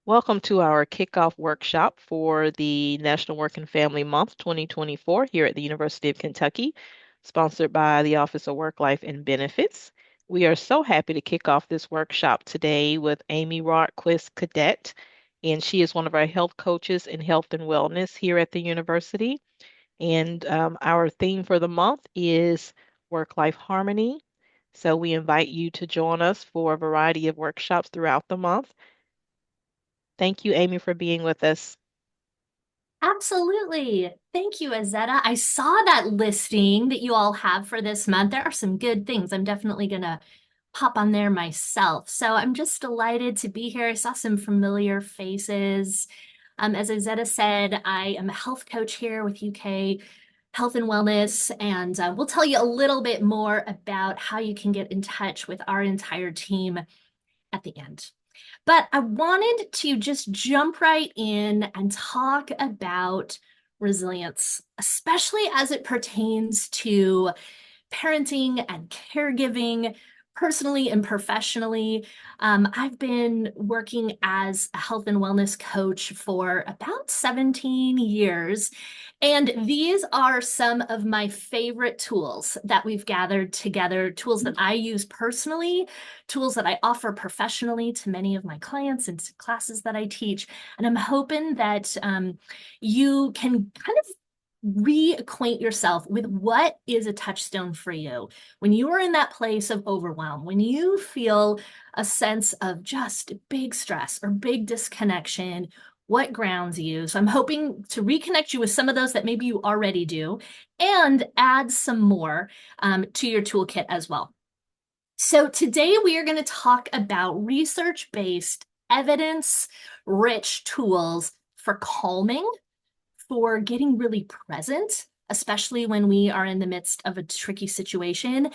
Welcome to our kickoff workshop for the National Work and Family Month 2024 here at the University of Kentucky, sponsored by the Office of Work Life and Benefits. We are so happy to kick off this workshop today with Amy Rodquist-Kodet, and she is one of our health coaches in health and wellness here at the university. And our theme for the month is work-life harmony. So we invite you to join us for a variety of workshops throughout the month. Thank you, Amy, for being with us. Absolutely. Thank you, Azetta. I saw that listing that you all have for this month. There are some good things. I'm definitely going to pop on there myself. So I'm just delighted to be here. I saw some familiar faces. As Azetta said, I am a health coach here with UK Health and Wellness, and we'll tell you a little bit more about how you can get in touch with our entire team at the end. But I wanted to just jump right in and talk about resilience, especially as it pertains to parenting and caregiving, personally and professionally. I've been working as a health and wellness coach for about 17 years. And these are some of my favorite tools that we've gathered together, tools that I use personally, tools that I offer professionally to many of my clients and classes that I teach. And I'm hoping that you can kind of reacquaint yourself with what is a touchstone for you when you are in that place of overwhelm, when you feel a sense of just big stress or big disconnection, what grounds you. So I'm hoping to reconnect you with some of those that maybe you already do and add some more to your toolkit as well. So today we are going to talk about research-based, evidence-rich tools for calming, for getting really present, especially when we are in the midst of a tricky situation,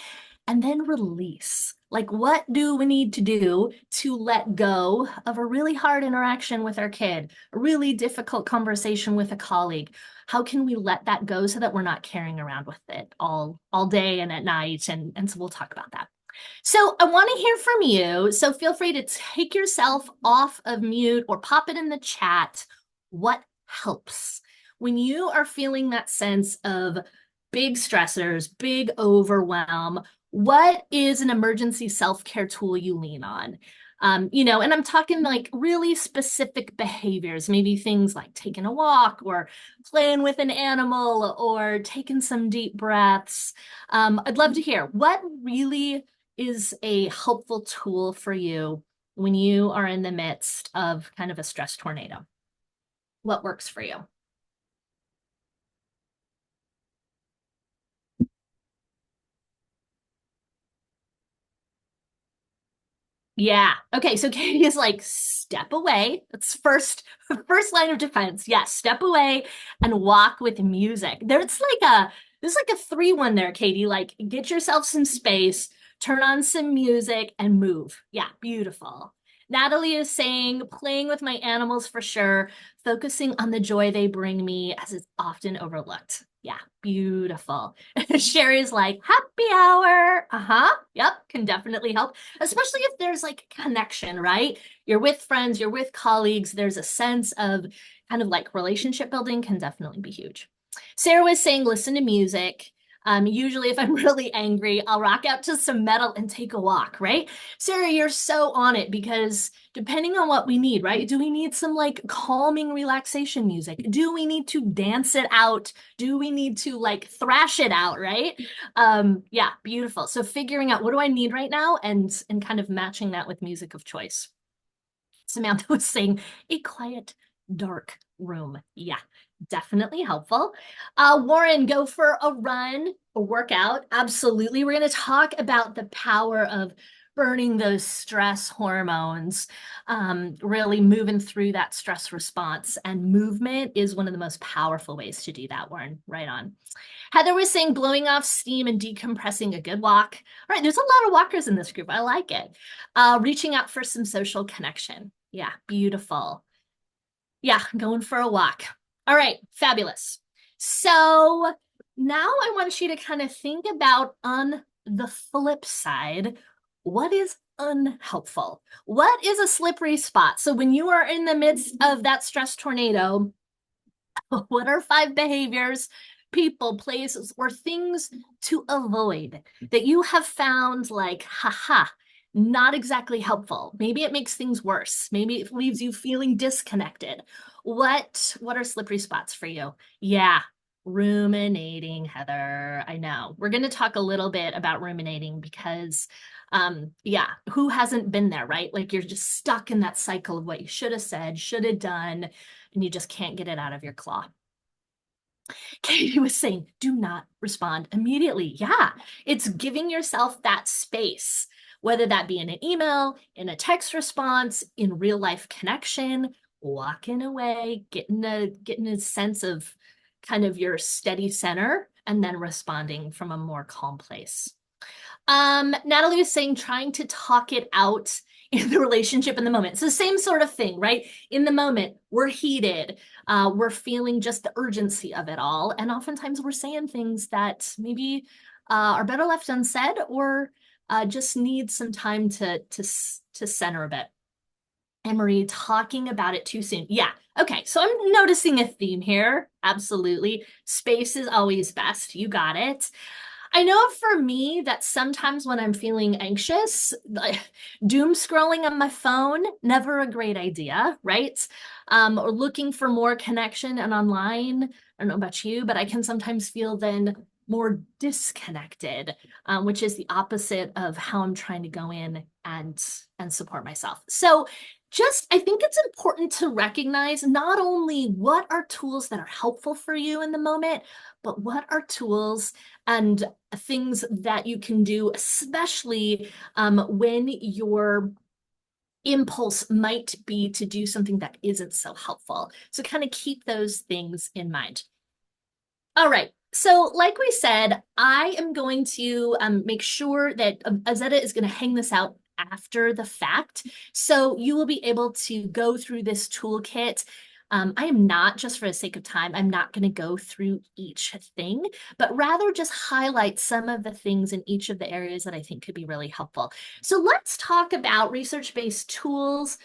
and then release. Like, what do we need to do to let go of a really hard interaction with our kid, a really difficult conversation with a colleague? How can we let that go so that we're not carrying around with it all day and at night? And so we'll talk about that. So I want to hear from you. So feel free to take yourself off of mute or pop it in the chat. What helps when you are feeling that sense of big stressors, big overwhelm? What is an emergency self-care tool you lean on? And I'm talking like really specific behaviors, maybe things like taking a walk or playing with an animal or taking some deep breaths. I'd love to hear what really is a helpful tool for you when you are in the midst of kind of a stress tornado. What works for you? Yeah. Okay. So Katie is like, step away. That's first line of defense. Yes, step away and walk with music. There's like a 3-1 there, Katie. Like, get yourself some space, turn on some music, and move. Yeah, beautiful. Natalie is saying, playing with my animals for sure, focusing on the joy they bring me as it's often overlooked. Yeah, beautiful. Sherry's like, happy hour. Uh-huh. Yep, can definitely help, especially if there's like connection, right? You're with friends, you're with colleagues. There's a sense of kind of like relationship building can definitely be huge. Sarah was saying, listen to music. Usually, if I'm really angry, I'll rock out to some metal and take a walk, right? Sarah, you're so on it because depending on what we need, right? Do we need some like calming relaxation music? Do we need to dance it out? Do we need to like thrash it out, right? Yeah, beautiful. So figuring out what do I need right now and kind of matching that with music of choice. Samantha was saying a quiet, dark room. Yeah, definitely helpful. Warren, go for a run, a workout. Absolutely. We're going to talk about the power of burning those stress hormones, really moving through that stress response. And movement is one of the most powerful ways to do that, Warren. Right on. Heather was saying blowing off steam and decompressing, a good walk. All right, there's a lot of walkers in this group. I like it. Reaching out for some social connection. Yeah, beautiful. Yeah, going for a walk. All right, fabulous. So now I want you to kind of think about on the flip side, what is unhelpful? What is a slippery spot? So when you are in the midst of that stress tornado, what are 5 behaviors, people, places, or things to avoid that you have found like, haha, not exactly helpful? Maybe it makes things worse. Maybe it leaves you feeling disconnected. What are slippery spots for you? Yeah, ruminating, Heather. I know. We're going to talk a little bit about ruminating because yeah, who hasn't been there, right? Like you're just stuck in that cycle of what you should have said, should have done, and you just can't get it out of your claw. Katie was saying, do not respond immediately. Yeah, it's giving yourself that space, whether that be in an email, in a text response, in real life connection, walking away, getting a sense of kind of your steady center, and then responding from a more calm place. Natalie was saying trying to talk it out in the relationship in the moment. So same sort of thing, right? In the moment, we're heated. We're feeling just the urgency of it all. And oftentimes we're saying things that maybe are better left unsaid or just need some time to center a bit. Emery talking about it too soon. Yeah. Okay. So I'm noticing a theme here. Absolutely. Space is always best. You got it. I know for me that sometimes when I'm feeling anxious, like, doom scrolling on my phone, never a great idea, right? Or looking for more connection and online. I don't know about you, but I can sometimes feel then more disconnected, which is the opposite of how I'm trying to go in and support myself. So just I think it's important to recognize not only what are tools that are helpful for you in the moment, but what are tools and things that you can do, especially when your impulse might be to do something that isn't so helpful. So kind of keep those things in mind. All right. So, like we said, I am going to make sure that Azetta is going to hang this out after the fact. So you will be able to go through this toolkit. I am not, just for the sake of time, I'm not going to go through each thing, but rather just highlight some of the things in each of the areas that I think could be really helpful. So let's talk about research-based tools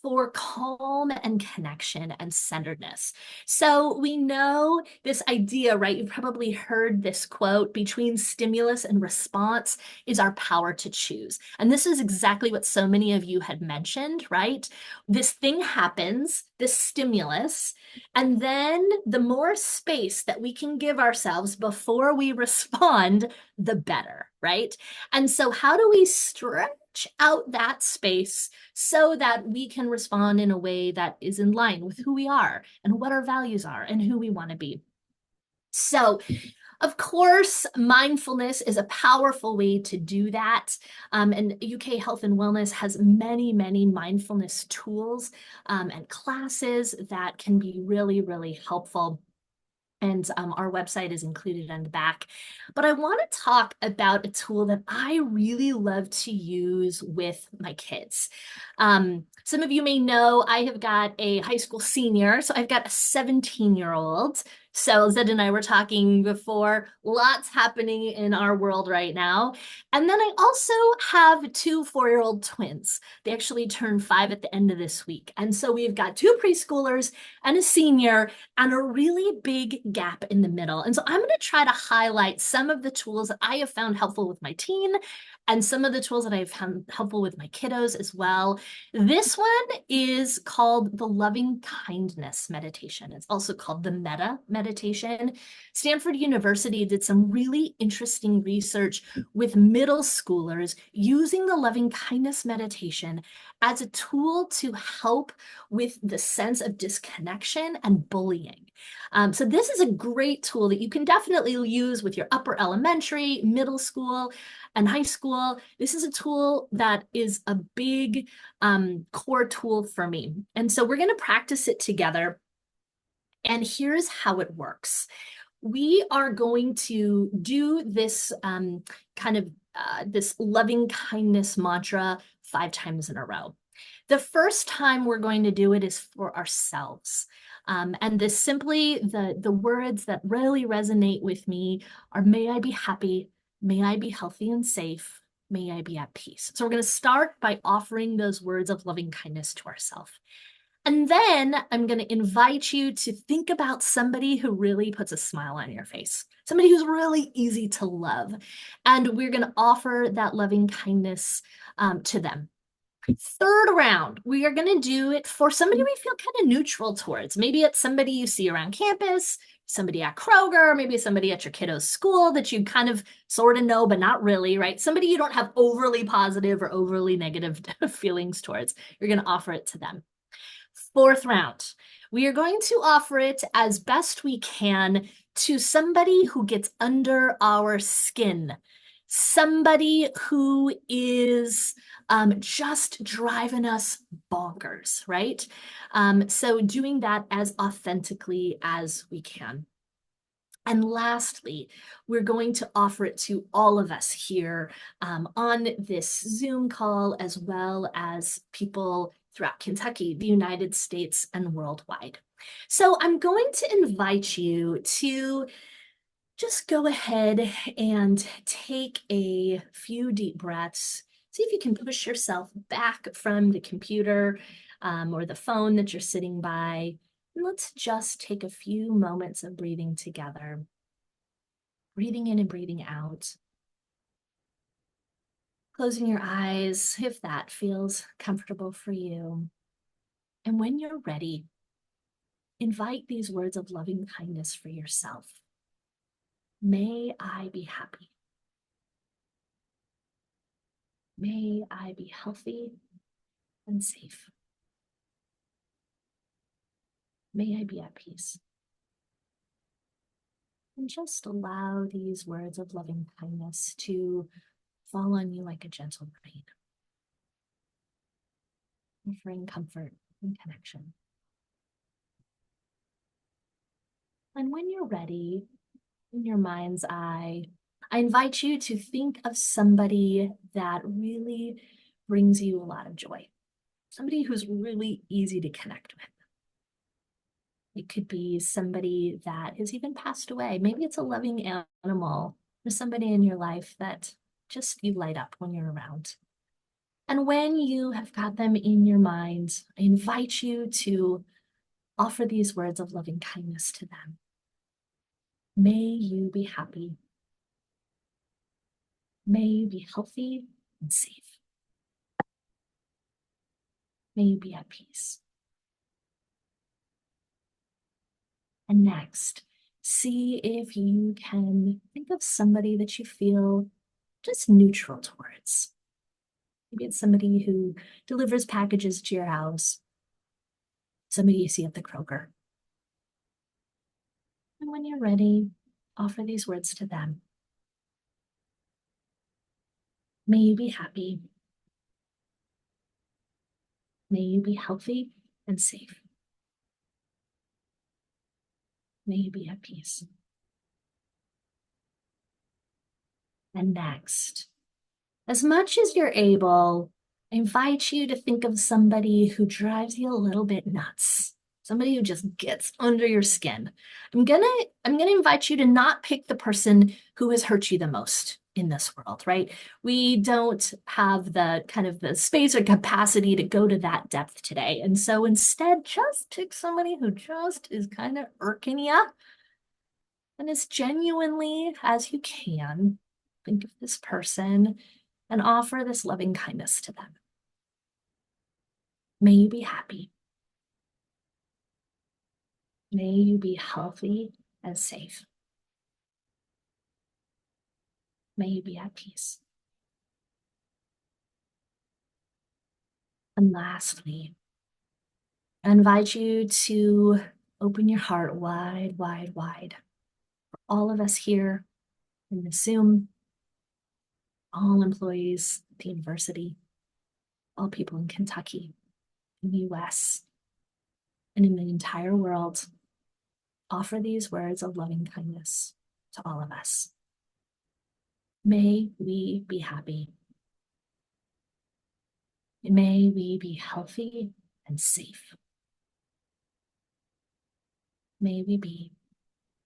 for calm and connection and centeredness. So we know this idea, right? You've probably heard this quote, between stimulus and response is our power to choose. And this is exactly what so many of you had mentioned, right? This thing happens, this stimulus, and then the more space that we can give ourselves before we respond, the better, right? And so how do we stretch out that space so that we can respond in a way that is in line with who we are and what our values are and who we want to be? So, of course, mindfulness is a powerful way to do that. And UK Health and Wellness has many, many mindfulness tools and classes that can be really, really helpful. And our website is included on the back. But I want to talk about a tool that I really love to use with my kids. Some of you may know I have got a high school senior, so I've got a 17-year-old. So Zed and I were talking before, lots happening in our world right now. And then I also have 2 4-year-old twins. They actually turn 5 at the end of this week. And so we've got 2 preschoolers and a senior and a really big gap in the middle. And so I'm going to try to highlight some of the tools that I have found helpful with my teen and some of the tools that I've found helpful with my kiddos as well. This one is called the loving kindness meditation. It's also called the meta meditation. Stanford University did some really interesting research with middle schoolers using the loving kindness meditation as a tool to help with the sense of disconnection and bullying. So this is a great tool that you can definitely use with your upper elementary, middle school, and high school. This is a tool that is a big core tool for me. And so we're going to practice it together. And here's how it works. We are going to do this this loving kindness mantra 5 times in a row. The first time we're going to do it is for ourselves. And this simply, the words that really resonate with me are, may I be happy, may I be healthy and safe, may I be at peace. So we're going to start by offering those words of loving kindness to ourselves. And then I'm going to invite you to think about somebody who really puts a smile on your face, somebody who's really easy to love. And we're going to offer that loving kindness to them. Third round, we are going to do it for somebody we feel kind of neutral towards. Maybe it's somebody you see around campus, somebody at Kroger, maybe somebody at your kiddo's school that you kind of sort of know, but not really, right? Somebody you don't have overly positive or overly negative feelings towards. You're going to offer it to them. Fourth round, we are going to offer it as best we can to somebody who gets under our skin, somebody who is just driving us bonkers, right? So doing that as authentically as we can. And lastly, we're going to offer it to all of us here on this Zoom call, as well as people throughout Kentucky, the United States, and worldwide. So I'm going to invite you to just go ahead and take a few deep breaths. See if you can push yourself back from the computer or the phone that you're sitting by. And let's just take a few moments of breathing together. Breathing in and breathing out. Closing your eyes if that feels comfortable for you. And when you're ready, invite these words of loving kindness for yourself. May I be happy. May I be healthy and safe. May I be at peace. And just allow these words of loving kindness to fall on you like a gentle rain, offering comfort and connection. And when you're ready, in your mind's eye, I invite you to think of somebody that really brings you a lot of joy, somebody who's really easy to connect with. It could be somebody that has even passed away. Maybe it's a loving animal or somebody in your life that just you light up when you're around. And when you have got them in your mind, I invite you to offer these words of loving kindness to them. May you be happy. May you be healthy and safe. May you be at peace. And next, see if you can think of somebody that you feel just neutral towards. Maybe it's somebody who delivers packages to your house, somebody you see at the Kroger. And when you're ready, offer these words to them. May you be happy. May you be healthy and safe. May you be at peace. And next, as much as you're able, I invite you to think of somebody who drives you a little bit nuts, somebody who just gets under your skin. I'm gonna invite you to not pick the person who has hurt you the most in this world, right? We don't have the kind of the space or capacity to go to that depth today. And so instead, just pick somebody who just is kind of irking you. And as genuinely as you can, think of this person and offer this loving kindness to them. May you be happy. May you be healthy and safe. May you be at peace. And lastly, I invite you to open your heart wide, wide, wide. For all of us here in the Zoom, all employees at the university, all people in Kentucky, in the US, and in the entire world, offer these words of loving kindness to all of us. May we be happy. May we be healthy and safe. May we be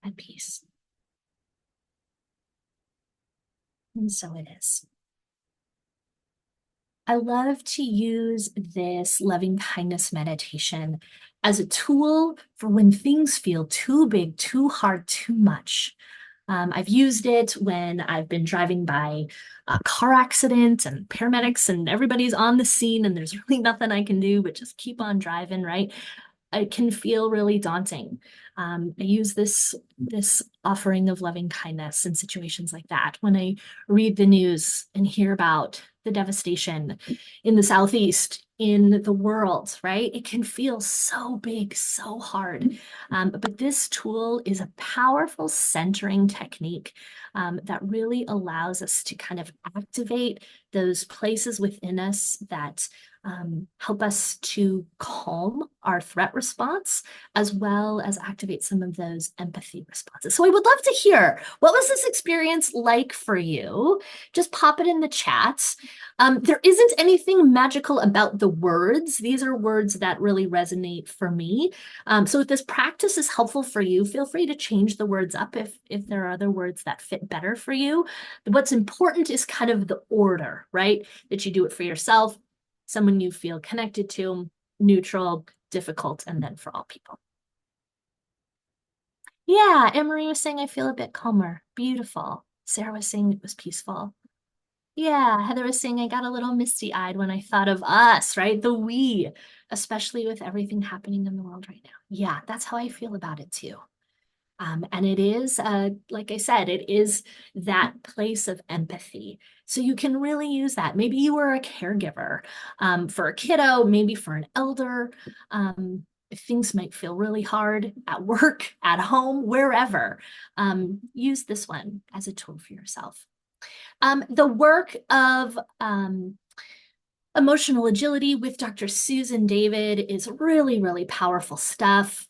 at peace. And so it is. I love to use this loving kindness meditation as a tool for when things feel too big, too hard, too much. I've used it when I've been driving by a car accident and paramedics and everybody's on the scene and there's really nothing I can do but just keep on driving, right? It can feel really daunting. I use this offering of loving kindness in situations like that. When I read the news and hear about the devastation in the Southeast, in the world, right? It can feel so big, so hard. But this tool is a powerful centering technique that really allows us to kind of activate those places within us that help us to calm our threat response, as well as activate some of those empathy responses. So I would love to hear, what was this experience like for you? Just pop it in the chat. There isn't anything magical about the words. These are words that really resonate for me. So if this practice is helpful for you, feel free to change the words up if there are other words that fit better for you. What's important is kind of the order, right? That you do it for yourself, someone you feel connected to, neutral, difficult, and then for all people. Yeah, Anne-Marie was saying I feel a bit calmer. Beautiful. Sarah was saying it was peaceful. Yeah, Heather was saying I got a little misty-eyed when I thought of us, right? The we, especially with everything happening in the world right now. Yeah, that's how I feel about it too. And it is, like I said, it is that place of empathy. So you can really use that. Maybe you were a caregiver for a kiddo, maybe for an elder. Things might feel really hard at work, at home, wherever. Use this one as a tool for yourself. The work of emotional agility with Dr. Susan David is really, really powerful stuff.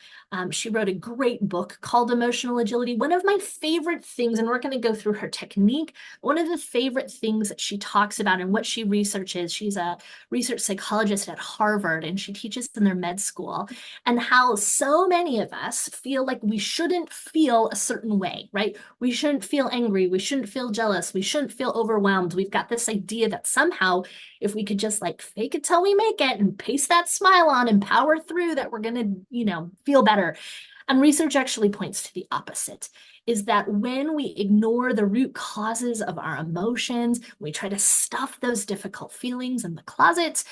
She wrote a great book called Emotional Agility. One of my favorite things, and we're going to go through her technique, one of the favorite things that she talks about and what she researches, she's a research psychologist at Harvard and she teaches in their med school, and how so many of us feel like we shouldn't feel a certain way, right? We shouldn't feel angry. We shouldn't feel jealous. We shouldn't feel overwhelmed. We've got this idea that somehow if we could just like fake it till we make it and paste that smile on and power through, that we're going to, feel better. And research actually points to the opposite, is that when we ignore the root causes of our emotions, we try to stuff those difficult feelings in the closet,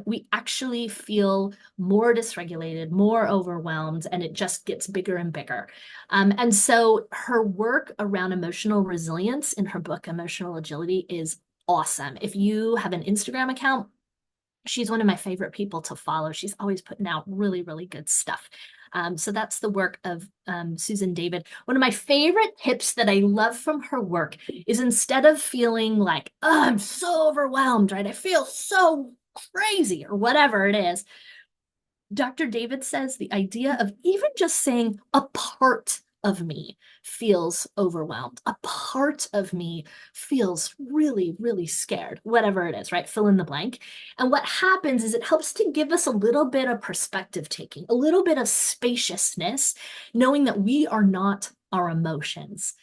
we actually feel more dysregulated, more overwhelmed, and it just gets bigger and bigger. And so her work around emotional resilience in her book, Emotional Agility, is awesome. If you have an Instagram account, she's one of my favorite people to follow. She's always putting out really, really good stuff. So that's the work of Susan David. One of my favorite tips that I love from her work is, instead of feeling like, oh, I'm so overwhelmed, right? I feel so crazy or whatever it is, Dr. David says the idea of even just saying a part of me feels overwhelmed. A part of me feels really, really scared, whatever it is, right? Fill in the blank. And what happens is it helps to give us a little bit of perspective taking, a little bit of spaciousness, knowing that we are not our emotions.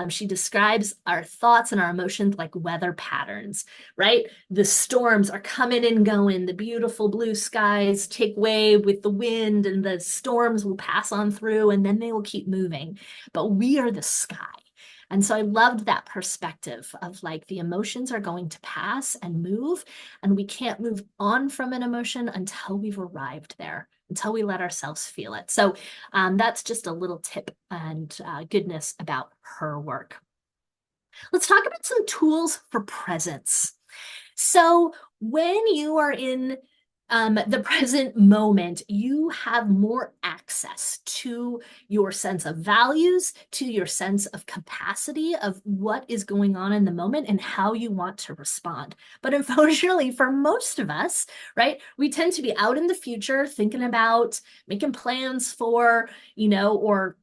She describes our thoughts and our emotions like weather patterns, right? The storms are coming and going. The beautiful blue skies take way with the wind, and the storms will pass on through and then they will keep moving. But we are the sky. And so I loved that perspective of like the emotions are going to pass and move, and we can't move on from an emotion until we've arrived there, until we let ourselves feel it. So that's just a little tip and goodness about her work. Let's talk about some tools for presence. So when you are in the present moment, you have more access to your sense of values, to your sense of capacity of what is going on in the moment and how you want to respond. But unfortunately, for most of us, right, we tend to be out in the future thinking about making plans for, or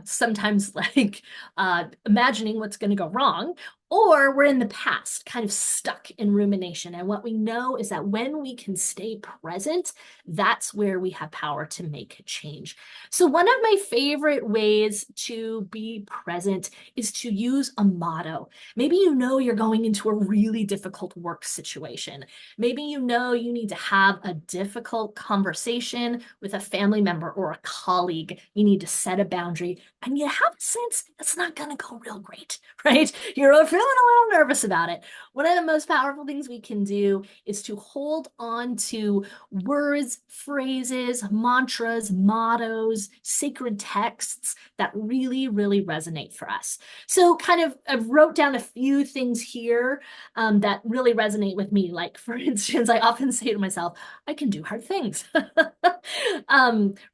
sometimes like imagining what's going to go wrong, Or we're in the past, kind of stuck in rumination. And what we know is that when we can stay present, that's where we have power to make change. So, one of my favorite ways to be present is to use a motto. Maybe you know you're going into a really difficult work situation. Maybe you know you need to have a difficult conversation with a family member or a colleague. You need to set a boundary, and you have a sense it's not going to go real great, right? You're feeling a little nervous about it. One of the most powerful things we can do is to hold on to words, phrases, mantras, mottos, sacred texts that really, really resonate for us. So, kind of, I wrote down a few things here that really resonate with me. Like, for instance, I often say to myself, I can do hard things.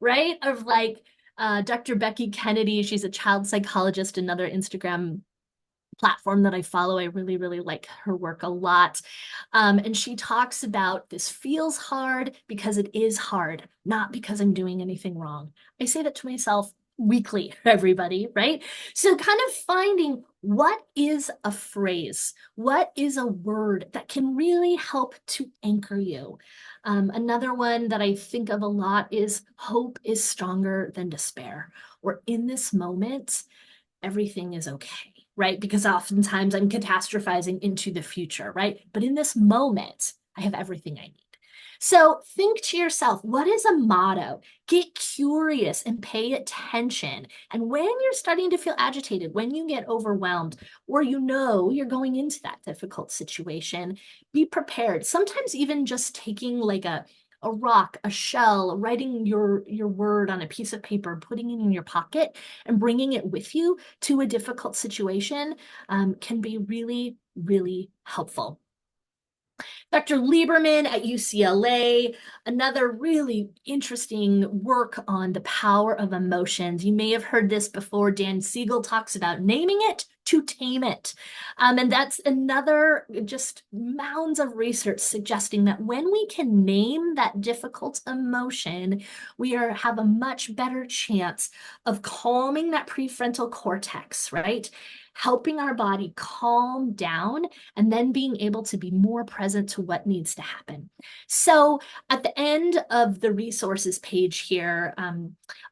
Right? Of like, Dr. Becky Kennedy, she's a child psychologist, another Instagram platform that I follow. I really, really like her work a lot. And she talks about this feels hard because it is hard, not because I'm doing anything wrong. I say that to myself weekly, everybody, right? So, kind of finding what is a phrase, what is a word that can really help to anchor you. Another one that I think of a lot is hope is stronger than despair, or in this moment, everything is okay, right? Because oftentimes I'm catastrophizing into the future, right? But in this moment, I have everything I need. So think to yourself, what is a motto? Get curious and pay attention. And when you're starting to feel agitated, when you get overwhelmed, or you know you're going into that difficult situation, be prepared. Sometimes even just taking like a rock, a shell, writing your word on a piece of paper, putting it in your pocket, and bringing it with you to a difficult situation can be really, really helpful. Dr. Lieberman at UCLA, another really interesting work on the power of emotions. You may have heard this before. Dan Siegel talks about naming it to tame it. And that's another just mounds of research suggesting that when we can name that difficult emotion, have a much better chance of calming that prefrontal cortex, right? Helping our body calm down and then being able to be more present to what needs to happen. So at the end of the resources page here,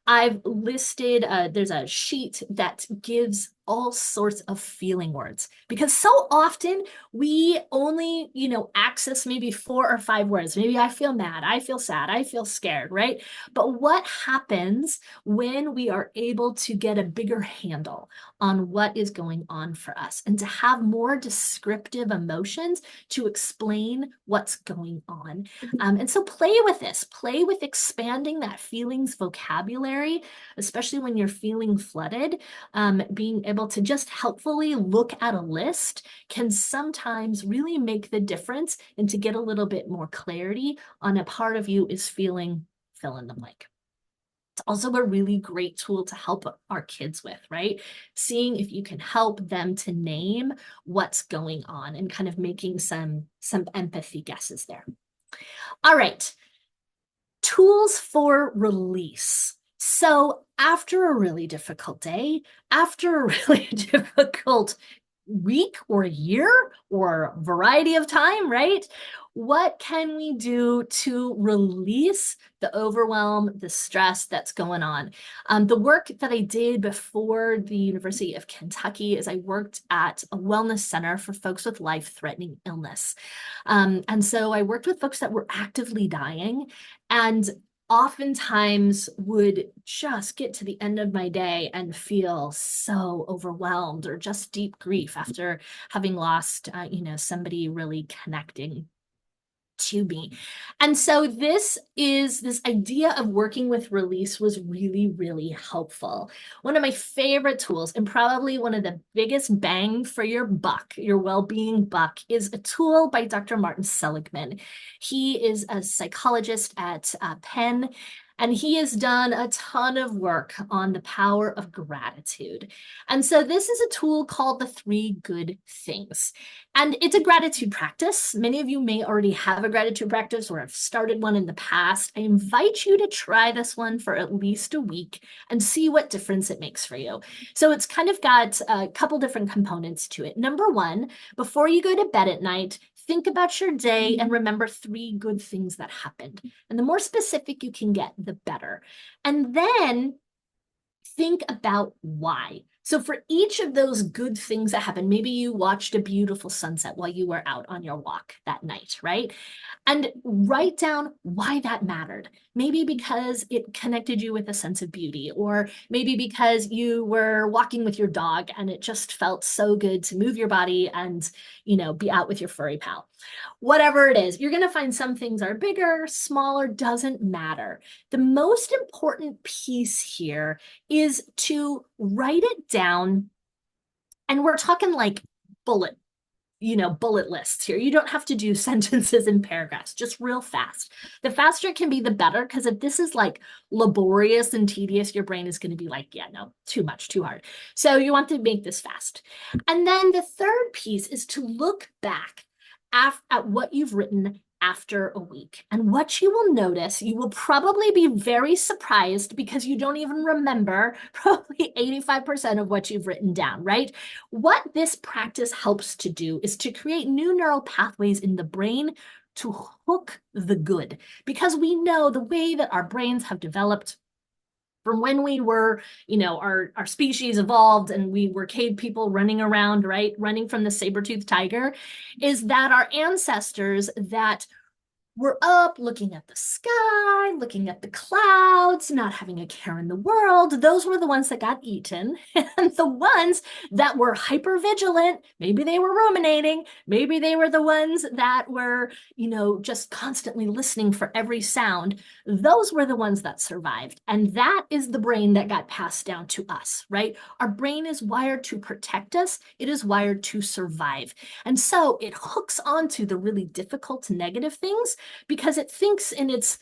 I've listed, there's a sheet that gives all sorts of feeling words because so often we only, access maybe 4 or 5 words. Maybe I feel mad, I feel sad, I feel scared, right? But what happens when we are able to get a bigger handle on what is going on for us and to have more descriptive emotions to explain what's going on? And so play with this, play with expanding that feelings vocabulary, especially when you're feeling flooded. Being able to just helpfully look at a list can sometimes really make the difference and to get a little bit more clarity on a part of you is feeling fill in the blank. It's also a really great tool to help our kids with, right? Seeing if you can help them to name what's going on and kind of making some empathy guesses there. All right, tools for release. So after a really difficult day, after a really difficult week or year or variety of time, right? What can we do to release the overwhelm, the stress that's going on? The work that I did before the University of Kentucky is I worked at a wellness center for folks with life-threatening illness. And so I worked with folks that were actively dying and oftentimes would just get to the end of my day and feel so overwhelmed or just deep grief after having lost, somebody really connecting to me. And so this idea of working with release was really, really helpful. One of my favorite tools and probably one of the biggest bang for your buck, your well-being buck, is a tool by Dr. Martin Seligman. He is a psychologist at Penn. And he has done a ton of work on the power of gratitude. And so this is a tool called the three good things. And it's a gratitude practice. Many of you may already have a gratitude practice or have started one in the past. I invite you to try this one for at least a week and see what difference it makes for you. So it's kind of got a couple different components to it. Number one, before you go to bed at night, think about your day and remember three good things that happened. And the more specific you can get, the better. And then think about why. So for each of those good things that happened, maybe you watched a beautiful sunset while you were out on your walk that night, right? And write down why that mattered. Maybe because it connected you with a sense of beauty, or maybe because you were walking with your dog and it just felt so good to move your body and, be out with your furry pal. Whatever it is, you're going to find some things are bigger, smaller, doesn't matter. The most important piece here is to write it down. And we're talking like bullet bullet lists here. You don't have to do sentences and paragraphs, just real fast. The faster it can be, the better, because if this is like laborious and tedious, your brain is going to be like, yeah, no, too much, too hard. So you want to make this fast. And then the third piece is to look back at what you've written after a week. And what you will notice, you will probably be very surprised because you don't even remember probably 85% of what you've written down, right? What this practice helps to do is to create new neural pathways in the brain to hook the good, because we know the way that our brains have developed from when we were, our species evolved and we were cave people running around, right? Running from the saber-toothed tiger, is that our ancestors that we're up looking at the sky, looking at the clouds, not having a care in the world. Those were the ones that got eaten. And the ones that were hyper vigilant, maybe they were ruminating, maybe they were the ones that were, just constantly listening for every sound. Those were the ones that survived. And that is the brain that got passed down to us, right? Our brain is wired to protect us, it is wired to survive. And so it hooks onto the really difficult negative things because it thinks in its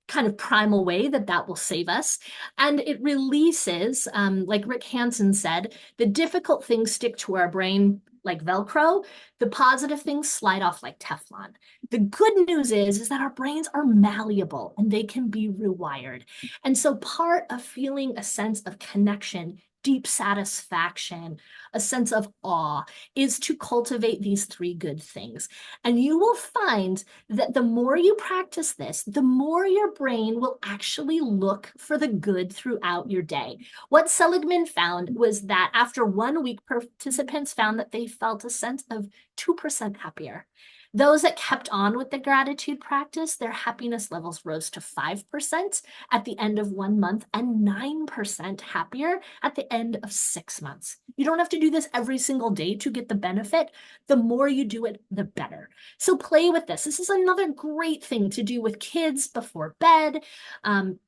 kind of primal way that that will save us. And it releases, like Rick Hansen said, the difficult things stick to our brain like Velcro. The positive things slide off like Teflon. The good news is that our brains are malleable and they can be rewired. And so part of feeling a sense of connection, deep satisfaction, a sense of awe, is to cultivate these three good things. And you will find that the more you practice this, the more your brain will actually look for the good throughout your day. What Seligman found was that after 1 week, participants found that they felt a sense of 2% happier. Those that kept on with the gratitude practice, their happiness levels rose to 5% at the end of 1 month and 9% happier at the end of 6 months. You don't have to do this every single day to get the benefit. The more you do it, the better. So play with this. This is another great thing to do with kids before bed.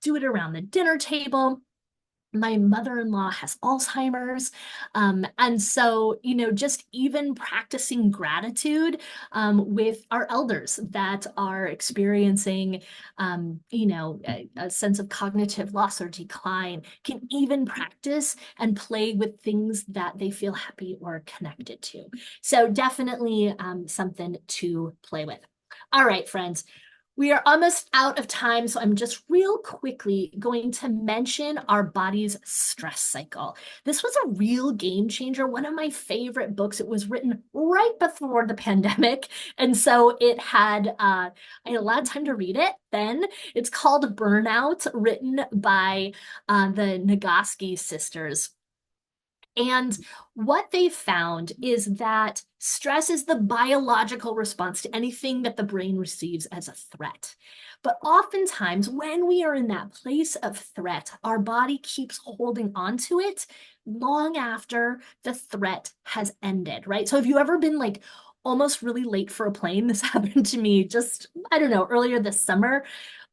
Do it around the dinner table. My mother-in-law has Alzheimer's. And so, just even practicing gratitude with our elders that are experiencing, a sense of cognitive loss or decline, can even practice and play with things that they feel happy or connected to. So definitely something to play with. All right, friends. We are almost out of time, so I'm just real quickly going to mention our body's stress cycle. This was a real game changer, one of my favorite books. It was written right before the pandemic, and so I had a lot of time to read it then. It's called Burnout, written by the Nagoski sisters. And what they found is that stress is the biological response to anything that the brain receives as a threat. But oftentimes, when we are in that place of threat, our body keeps holding on to it long after the threat has ended, right? So have you ever been like almost really late for a plane? This happened to me just, I don't know, earlier this summer.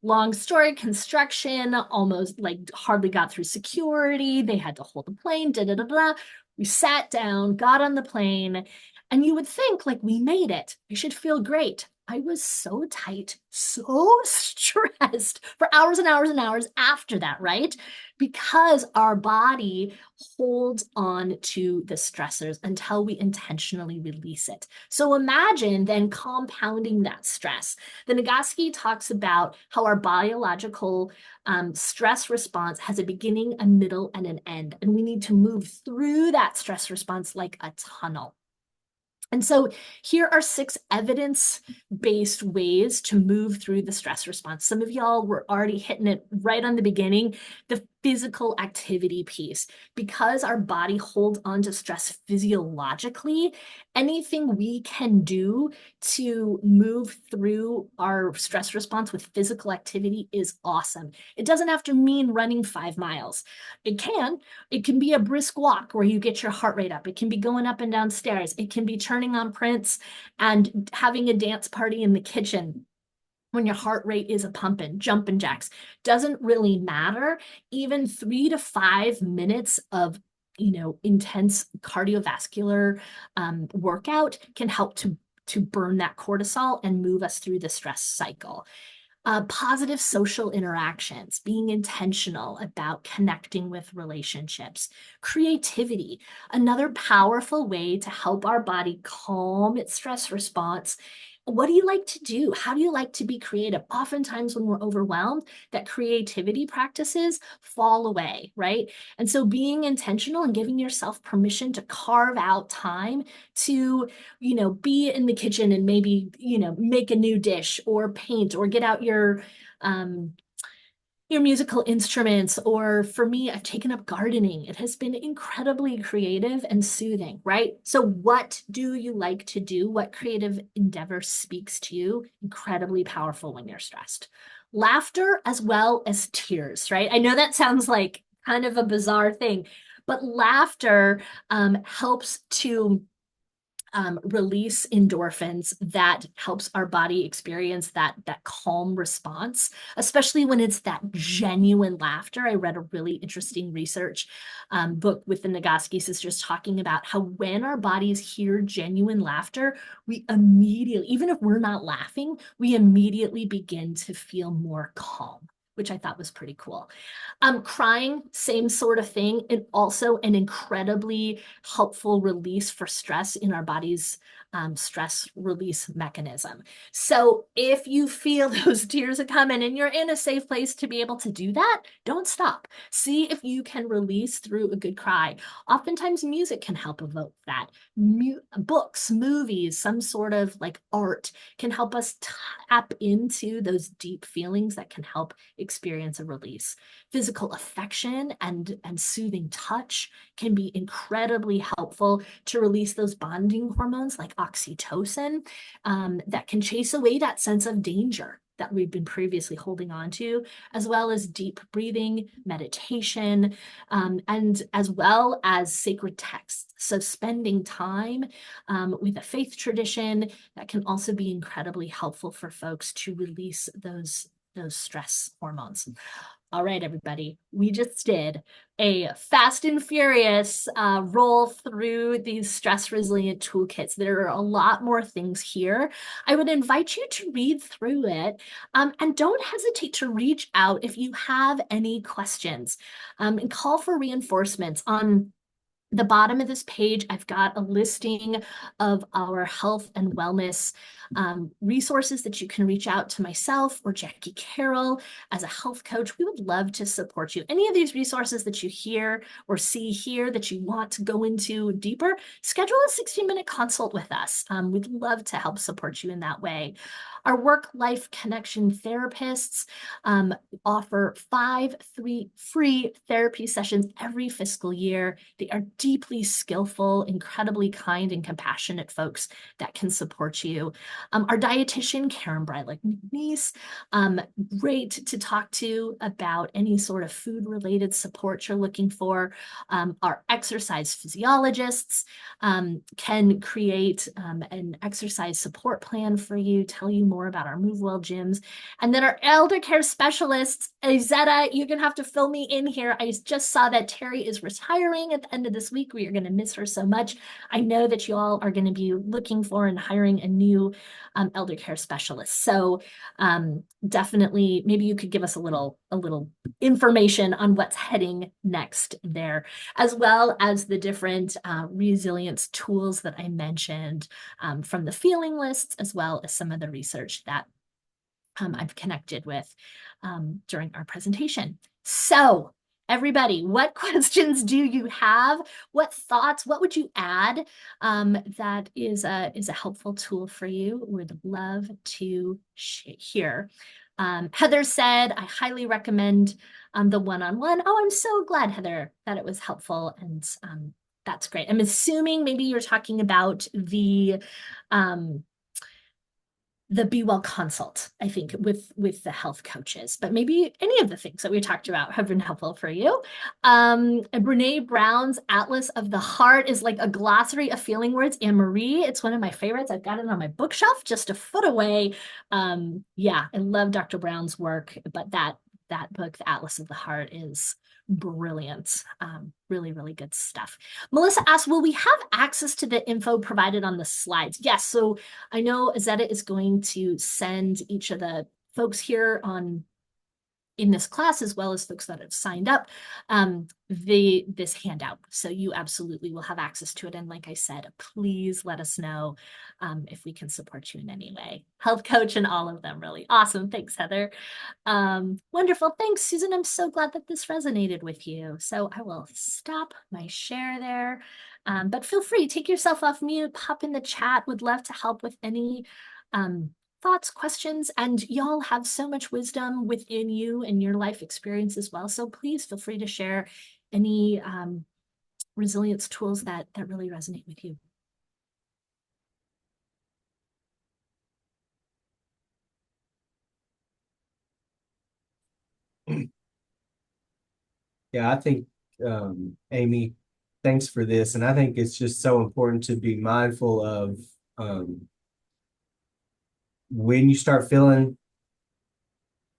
Long story, construction, almost like hardly got through security. They had to hold the plane, da da da da. We sat down, got on the plane, and you would think like we made it. We should feel great. I was so tight, so stressed for hours and hours and hours after that, right? Because our body holds on to the stressors until we intentionally release it. So imagine then compounding that stress. The Nagoski talks about how our biological stress response has a beginning, a middle, and an end. And we need to move through that stress response like a tunnel. And so here are 6 evidence-based ways to move through the stress response. Some of y'all were already hitting it right on the beginning, the physical activity piece. Because our body holds on to stress physiologically, anything we can do to move through our stress response with physical activity is awesome. It doesn't have to mean running 5 miles. It can. It can be a brisk walk where you get your heart rate up. It can be going up and down stairs. It can be turning on Prince and having a dance party in the kitchen when your heart rate is a pumping, jumping jacks. Doesn't really matter. Even 3 to 5 minutes of intense cardiovascular workout can help to burn that cortisol and move us through the stress cycle. Positive social interactions, being intentional about connecting with relationships, creativity, another powerful way to help our body calm its stress response. What do you like to do? How do you like to be creative? Oftentimes, when we're overwhelmed, that creativity practices fall away, right? And so, being intentional and giving yourself permission to carve out time to be in the kitchen and maybe make a new dish or paint or get out um your musical instruments. Or for me, I've taken up gardening. It has been incredibly creative and soothing, right? So what do you like to do? What creative endeavor speaks to you? Incredibly powerful when you're stressed. Laughter as well as tears, right? I know that sounds like kind of a bizarre thing, but laughter helps to release endorphins that helps our body experience that calm response, especially when it's that genuine laughter. I read a really interesting research book with the Nagoski sisters talking about how when our bodies hear genuine laughter, we immediately, even if we're not laughing, we immediately begin to feel more calm, which I thought was pretty cool. Crying, same sort of thing, and also an incredibly helpful release for stress in our body's stress release mechanism. So if you feel those tears are coming and you're in a safe place to be able to do that, don't stop. See if you can release through a good cry. Oftentimes music can help evoke that. Books, movies, some sort of like art can help us tap into those deep feelings that can help experience a release. Physical affection and soothing touch can be incredibly helpful to release those bonding hormones like oxytocin that can chase away that sense of danger that we've been previously holding on to, as well as deep breathing, meditation, and as well as sacred texts. So spending time with a faith tradition that can also be incredibly helpful for folks to release those stress hormones. All right, everybody, we just did a fast and furious roll through these stress resilient toolkits. There are a lot more things here. I would invite you to read through it and don't hesitate to reach out if you have any questions and call for reinforcements. On the bottom of this page, I've got a listing of our health and wellness resources that you can reach out to myself or Jackie Carroll as a health coach. We would love to support you. Any of these resources that you hear or see here that you want to go into deeper, schedule a 60-minute consult with us. We'd love to help support you in that way. Our work-life connection therapists offer 5 free therapy sessions every fiscal year. They are deeply skillful, incredibly kind and compassionate folks that can support you. Our dietitian, Karen Breilich-McNeese, great to talk to about any sort of food-related support you're looking for. Our exercise physiologists can create an exercise support plan for you, tell you more about our Move Well gyms. And then our elder care specialists, Izetta, you're going to have to fill me in here. I just saw that Terry is retiring at the end of this this week. We are going to miss her so much. I know that you all are going to be looking for and hiring a new elder care specialist. So definitely, maybe you could give us a little information on what's heading next there, as well as the different resilience tools that I mentioned from the feeling lists, as well as some of the research that I've connected with during our presentation. So everybody, what questions do you have? What thoughts, what would you add that is a helpful tool for you? Would love to hear. Heather said, I highly recommend the one-on-one. Oh, I'm so glad, Heather, that it was helpful. And that's great. I'm assuming maybe you're talking about the Be Well consult, I think, with the health coaches, but maybe any of the things that we talked about have been helpful for you. And Brene Brown's Atlas of the Heart is like a glossary of feeling words. Anne Marie, it's one of my favorites. I've got it on my bookshelf just a foot away. Yeah, I love Dr. Brown's work, but that book, the Atlas of the Heart, is brilliant. Really, really good stuff. Melissa asked, will we have access to the info provided on the slides? Yes. So I know Azetta is going to send each of the folks here in this class, as well as folks that have signed up, this handout. So you absolutely will have access to it. And like I said, please let us know if we can support you in any way. Health coach and all of them, really awesome. Thanks, Heather. Wonderful. Thanks, Susan. I'm so glad that this resonated with you. So I will stop my share there. But feel free, take yourself off mute, pop in the chat. Would love to help with any thoughts, questions, and y'all have so much wisdom within you and your life experience as well. So please feel free to share any resilience tools that really resonate with you. Yeah, I think, Amy, thanks for this. And I think it's just so important to be mindful of when you start feeling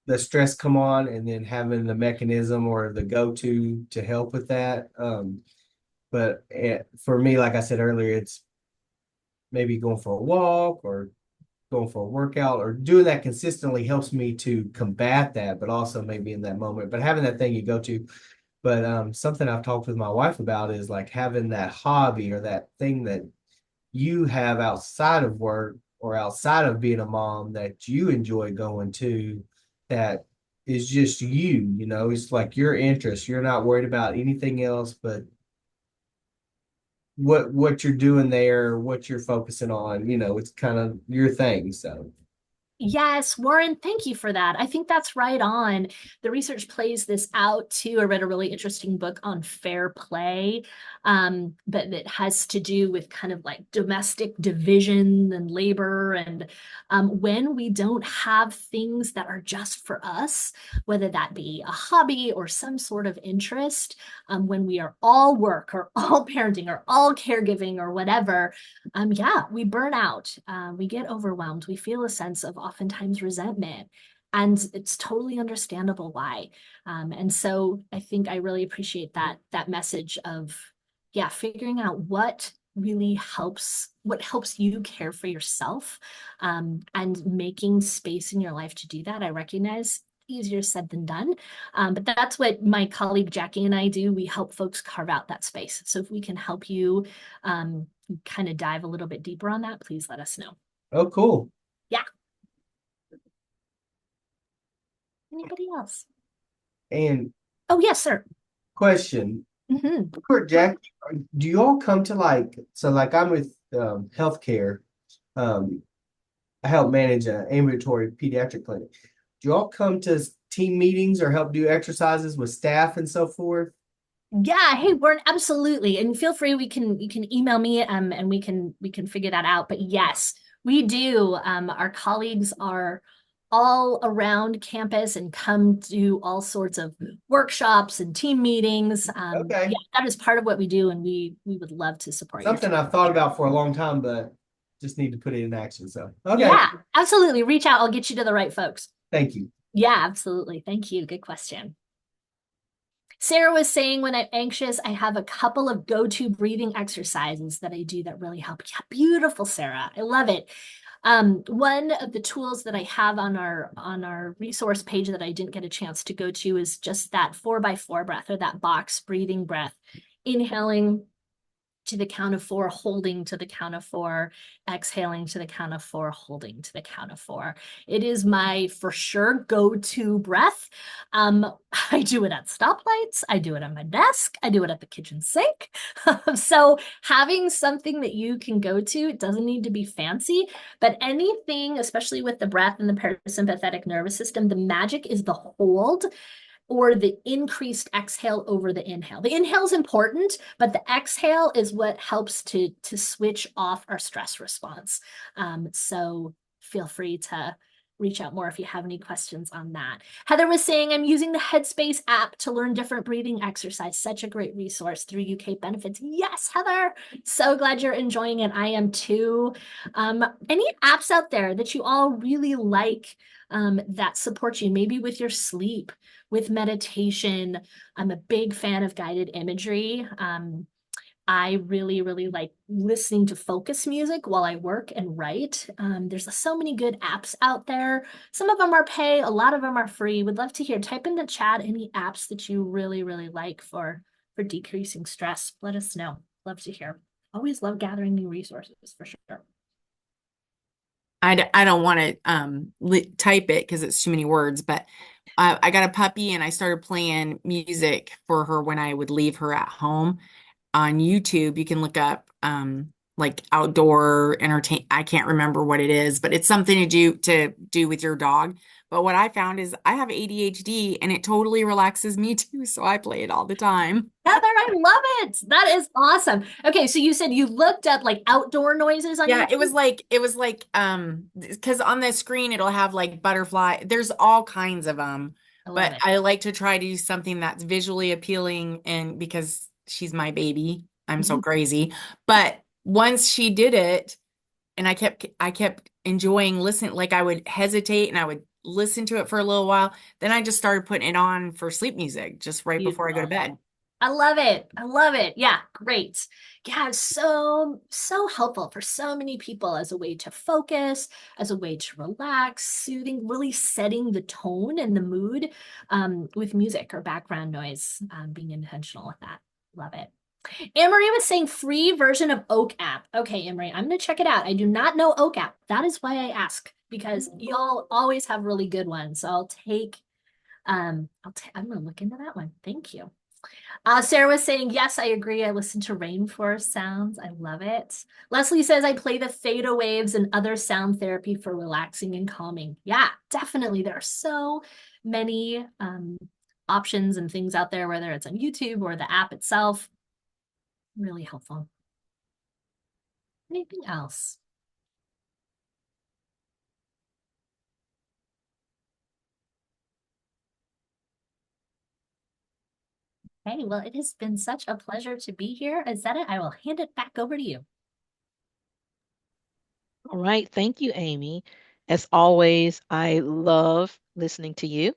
the stress come on, and then having the mechanism or the go-to to help with that. But for me, like I said earlier, it's maybe going for a walk or going for a workout, or doing that consistently helps me to combat that, but also maybe in that moment. But having that thing you go to. But something I've talked with my wife about is like having that hobby or that thing that you have outside of work or outside of being a mom that you enjoy going to, that is just it's like your interest. You're not worried about anything else but what you're doing there, what you're focusing on. It's kind of your thing. So Yes, Warren, thank you for that. I think that's right on. The research plays this out too. I read a really interesting book on fair play, but it has to do with kind of like domestic division and labor. And when we don't have things that are just for us, whether that be a hobby or some sort of interest, when we are all work or all parenting or all caregiving or whatever, yeah, we burn out, we get overwhelmed, we feel a sense of oftentimes resentment, and it's totally understandable why. And so I think I really appreciate that message of, yeah, figuring out what helps you care for yourself, and making space in your life to do that. I recognize easier said than done. But that's what my colleague Jackie and I do. We help folks carve out that space. So if we can help you kind of dive a little bit deeper on that, please let us know. oh, cool. Yeah. Anybody else? And Oh, yes, sir. question Mm-hmm. for Jack, do you all come to like I'm with healthcare. I help manage an ambulatory pediatric clinic. Do you all come to team meetings or help do exercises with staff and so forth? Yeah, hey, we're absolutely, and feel free. You can email me, and we can figure that out. But yes, we do. Our colleagues are all around campus and come to all sorts of workshops and team meetings. Okay. Yeah, that is part of what we do, and we would love to support your Something team. I've thought about for a long time, but just need to put it in action. So, okay. Yeah, absolutely. Reach out. I'll get you to the right folks. Thank you. Yeah, absolutely. Thank you. Good question. Sarah was saying when I'm anxious, I have a couple of go-to breathing exercises that I do that really help. Yeah, beautiful, Sarah. I love it. One of the tools that I have on our resource page that I didn't get a chance to go to is just that 4x4 breath, or that box breathing breath. Inhaling to the count of four, holding to the count of four, exhaling to the count of four, holding to the count of four. It is my for sure go-to breath. Um, I do it at stoplights. I do it on my desk. I do it at the kitchen sink. So having something that you can go to, it doesn't need to be fancy, but anything, especially with the breath and the parasympathetic nervous system, the magic is the hold or the increased exhale over the inhale. The inhale is important, but the exhale is what helps to switch off our stress response. So feel free to reach out more if you have any questions on that. Heather was saying, I'm using the Headspace app to learn different breathing exercise. Such a great resource through UK Benefits. Yes, Heather, so glad you're enjoying it. I am too. Any apps out there that you all really like that support you, maybe with your sleep, with meditation? I'm a big fan of guided imagery. I really, really like listening to focus music while I work and write. There's so many good apps out there. Some of them are pay, a lot of them are free. Would love to hear. Type in the chat any apps that you really, really like for decreasing stress. Let us know. Love to hear. Always love gathering new resources for sure. I don't want to type it because it's too many words, but I got a puppy and I started playing music for her when I would leave her at home. On YouTube, you can look up like outdoor entertain. I can't remember what it is, but it's something to do with your dog. But what I found is I have ADHD and it totally relaxes me too, so I play it all the time. Heather, I love it. That is awesome. Okay, so you said you looked up like outdoor noises on Yeah, YouTube. it was like because on the screen it'll have like butterfly. There's all kinds of them, I love but it. I like to try to do something that's visually appealing and because she's my baby, I'm so Mhm. crazy. But once she did it and I kept enjoying listening, like I would hesitate and I would listen to it for a little while, then I just started putting it on for sleep music just right before I go to Beautiful. bed. I love it. I love it. Yeah, great. Yeah, it's so helpful for so many people as a way to focus, as a way to relax, soothing, really setting the tone and the mood with music or background noise, being intentional with that. Love it. Anne Marie was saying free version of Oak app. Okay, Anne Marie, I'm gonna check it out. I do not know Oak app. That is why I ask, because y'all always have really good ones. So I'm gonna look into that one. Thank you. Sarah was saying, yes, I agree. I listen to rainforest sounds. I love it. Leslie says, I play the theta waves and other sound therapy for relaxing and calming. Yeah, definitely. There are so many options and things out there, whether it's on YouTube or the app itself. Really helpful. Anything else? Hey, well, it has been such a pleasure to be here. Azetta, I will hand it back over to you. All right. Thank you, Amy. As always, I love listening to you,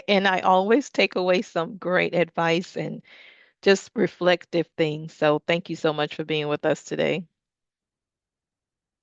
and I always take away some great advice and just reflective things. So thank you so much for being with us today.